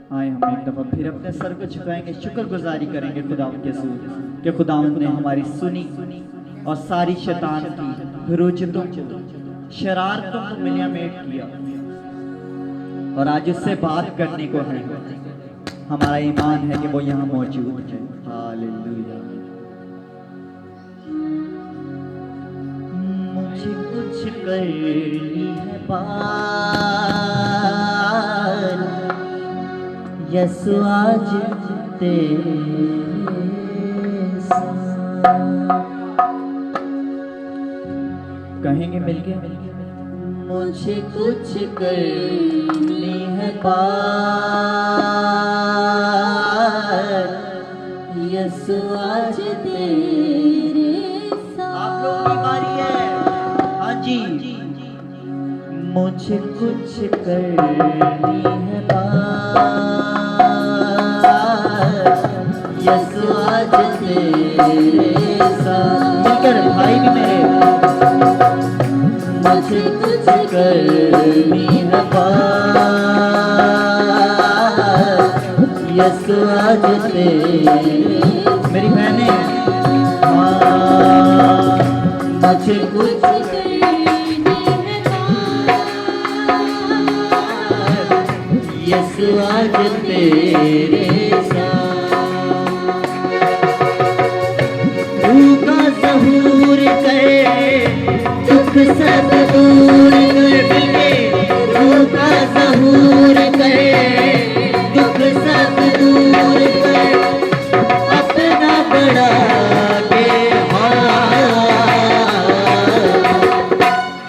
आए हम एक दफ़ा फिर अपने सर को झुकाएंगे, शुक्रगुजारी करेंगे खुदावंद के सूर कि खुदावंद ने हमारी सुनी और सारी शैतान की रुजतों को, शरारतों को मिलियामेट किया और आज उससे बात करने को है। हमारा ईमान है कि वो यहाँ मौजूद है। हालेलुया। मुझे कुछ करनी है पार, यसु आज तेरे कहेंगे मिलके, मुझे कुछ करनी है पार, यसु आज तेरे साथ। आप लोगों की बारी है। हाँ जी, मुझे कुछ करनी है पार, यसु आज तेरे साथ। मिलकर भाई भी मेरे, मुझे कुछ करनी है पार, यसु आज तेरे। मेरी बहने, मुझे कुछ करनी है पार, यसु आज तेरे साथ। भूखा ज़हूर करे, दुख सब दूर कर मिलके, भूखा ज़हूर करे, दुख सब दूर कर, अपना बड़ा के हाथ।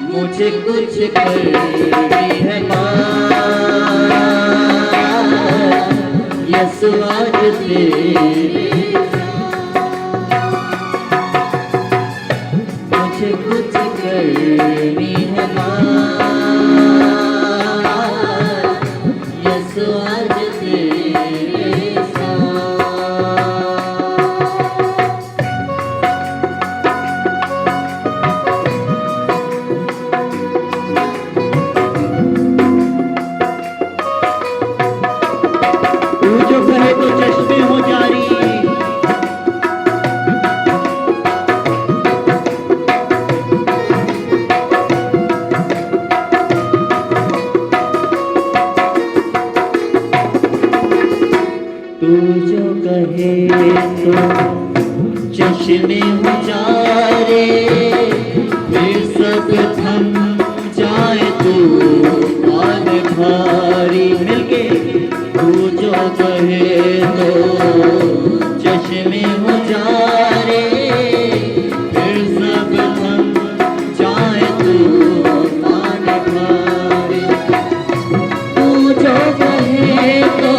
मुझे कुछ करनी है पार, यसु आज तेरे। मुझे कुछ करनी है पार, यसु आज तेरे साथ। तू जो कहे तो चश्मे हो जारी, तू जो कहे तो चश्मे उजारे, फिर सब थम जाए तू मान भारी। मिलके, तू जो कहे तो चश्मे उजारे, फिर सब थम जाए तू मान भारी। तू जो कहे तो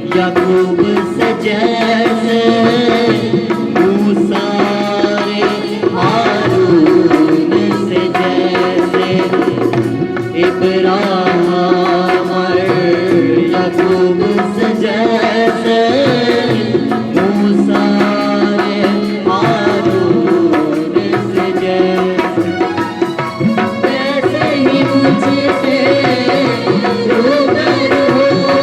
याकूब से जैसे मूसा रे, हारून से जैसे इब्राहिम याकूब से जैसे मूसा रे, हारून से जैसे, वैसे ही मुझसे रूबरू हो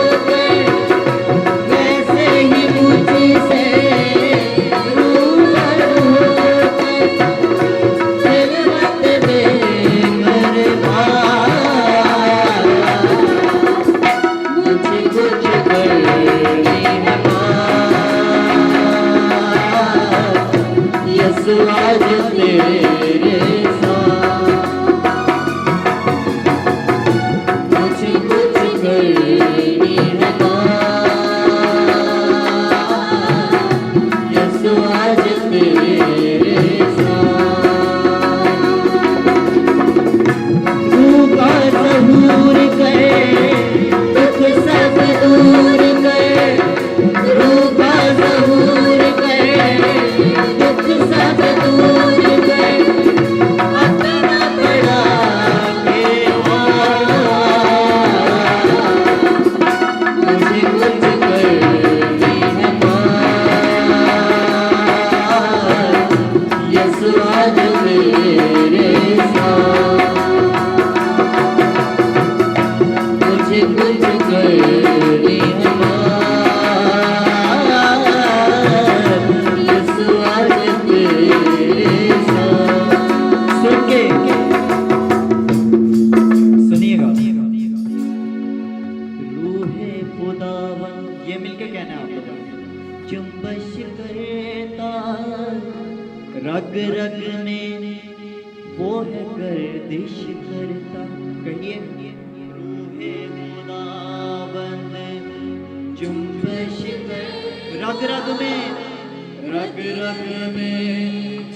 रग रग में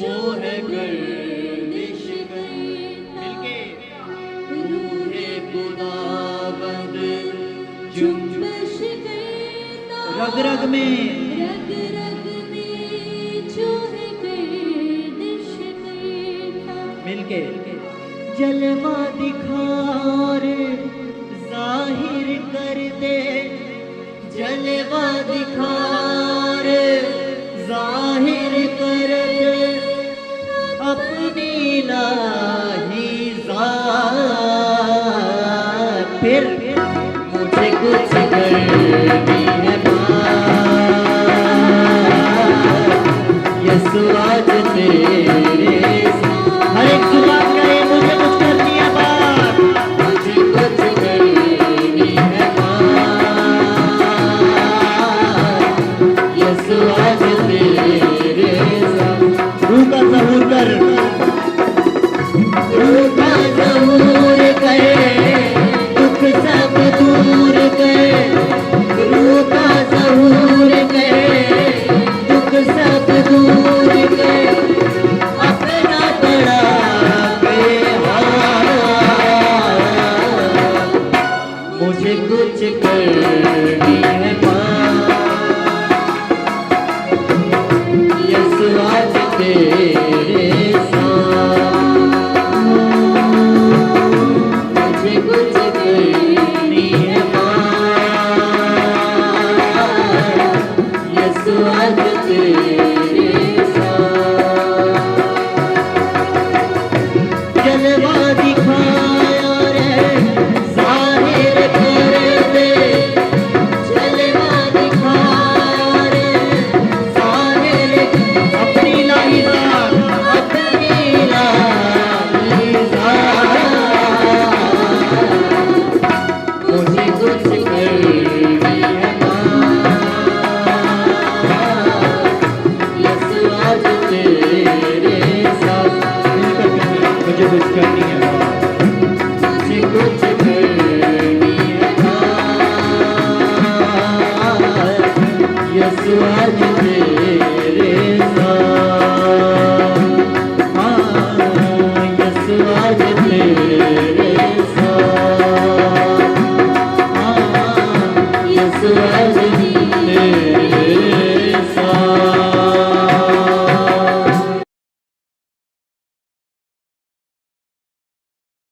वो है गर्दिश मिलके रूहे खुदाबंद जुम्बश करता रग रग में रग रग में जो है गर्दिश करता मिलके जलवा दिखार जाहिर कर दे जलवा दिखार जाहिर कर दे अपनी लाही ज़ात फिर मुझे कुछ करनी है बात यसु आज तेरे हर एक जुबान करे मुझे कुछ करनी है बात मुझे कुछ करनी है बात यसु आज तेरे साथ रूह का ज़हूर कर रूह का ज़हूर करे दुख सब दूर करे रूह का ज़हूर करे दुख सब दूर करे अपना बड़ा मुझे कुछ करनी है यसु आज तेरे साथ मुझे कुछ करनी है यसु आज तेरे साथ जलवा दिखाया रे जाहिर कर दे जलवा दिखाया रे जाहिर अपनी लाही ज़ात अपनी लाही ज़ात मुझे कुछ करनी है यसु आज तेरे साथ मिलकर कहें, मुझे कुछ करनी है बात मुझे कुछ करनी है यसु आज तेरे साथ यसु आज तेरे साथ यसु आज तेरे